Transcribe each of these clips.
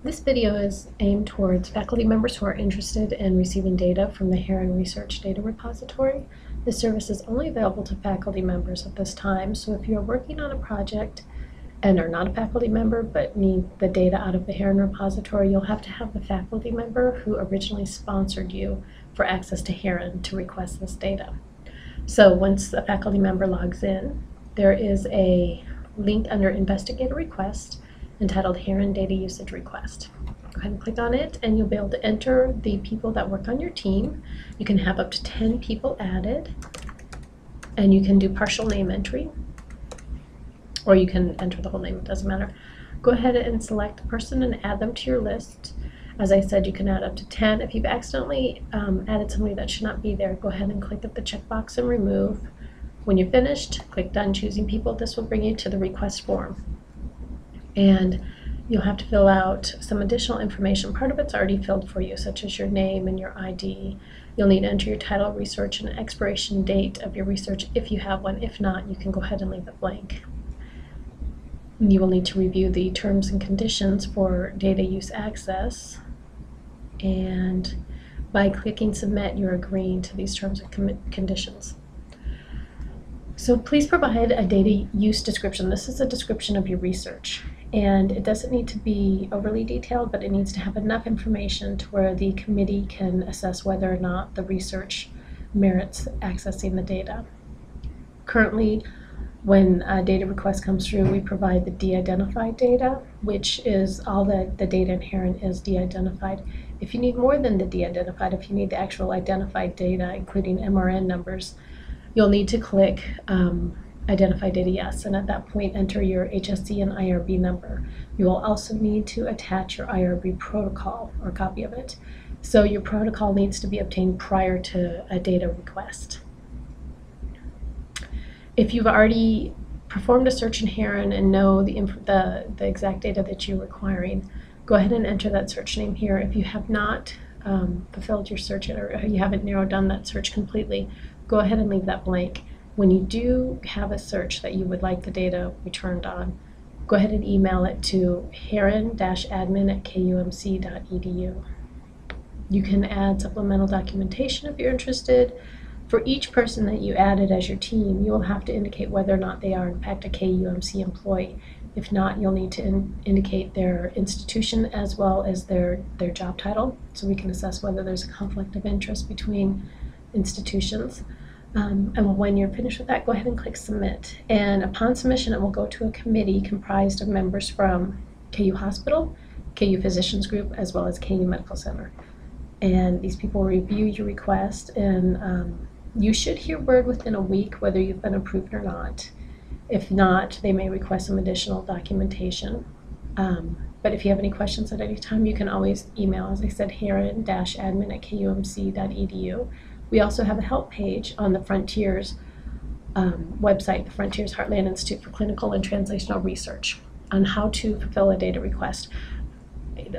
This video is aimed towards faculty members who are interested in receiving data from the HERON Research Data Repository. This service is only available to faculty members at this time, so if you're working on a project and are not a faculty member but need the data out of the HERON repository, you'll have to have the faculty member who originally sponsored you for access to HERON to request this data. So once a faculty member logs in, there is a link under Investigator Request entitled HERON Data Usage Request. Go ahead and click on it and you'll be able to enter the people that work on your team. You can have up to 10 people added, and you can do partial name entry, or you can enter the whole name, it doesn't matter. Go ahead and select a person and add them to your list. As I said, you can add up to 10. If you've accidentally added somebody that should not be there, go ahead and click at the checkbox and remove. When you're finished, click Done Choosing People. This will bring you to the request form. And you'll have to fill out some additional information. Part of it's already filled for you, such as your name and your ID. You'll need to enter your title of research and expiration date of your research if you have one. If not, you can go ahead and leave it blank. You will need to review the terms and conditions for data use access. And by clicking Submit, you're agreeing to these terms and conditions. So please provide a data use description. This is a description of your research, and it doesn't need to be overly detailed, but it needs to have enough information to where the committee can assess whether or not the research merits accessing the data. Currently, when a data request comes through, we provide the de-identified data, which is all the data in HERON is de-identified. If you need more than the de-identified, if you need the actual identified data, including MRN numbers, you'll need to click Identify Data Yes, and at that point enter your HSC and IRB number. You will also need to attach your IRB protocol or copy of it. So your protocol needs to be obtained prior to a data request. If you've already performed a search in HERON and know the exact data that you're requiring, go ahead and enter that search name here. If you have not fulfilled your search or you haven't narrowed down that search completely, go ahead and leave that blank. When you do have a search that you would like the data returned on, go ahead and email it to heron-admin@kumc.edu. You can add supplemental documentation if you're interested. For each person that you added as your team, you will have to indicate whether or not they are in fact a KUMC employee. If not, you'll need to indicate their institution as well as their job title, so we can assess whether there's a conflict of interest between institutions. And when you're finished with that, go ahead and click Submit. And upon submission, it will go to a committee comprised of members from KU Hospital, KU Physicians Group, as well as KU Medical Center. And these people will review your request, and you should hear word within a week whether you've been approved or not. If not, they may request some additional documentation. But if you have any questions at any time, you can always email, as I said, heron-admin@kumc.edu. We also have a help page on the Frontiers website, the Frontiers Heartland Institute for Clinical and Translational Research, on how to fulfill a data request.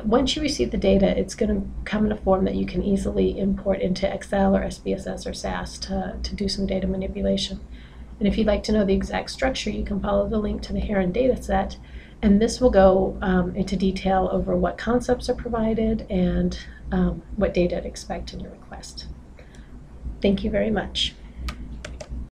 Once you receive the data, it's going to come in a form that you can easily import into Excel or SPSS or SAS to do some data manipulation. And if you'd like to know the exact structure, you can follow the link to the HERON data set, and this will go into detail over what concepts are provided and what data to expect in your request. Thank you very much.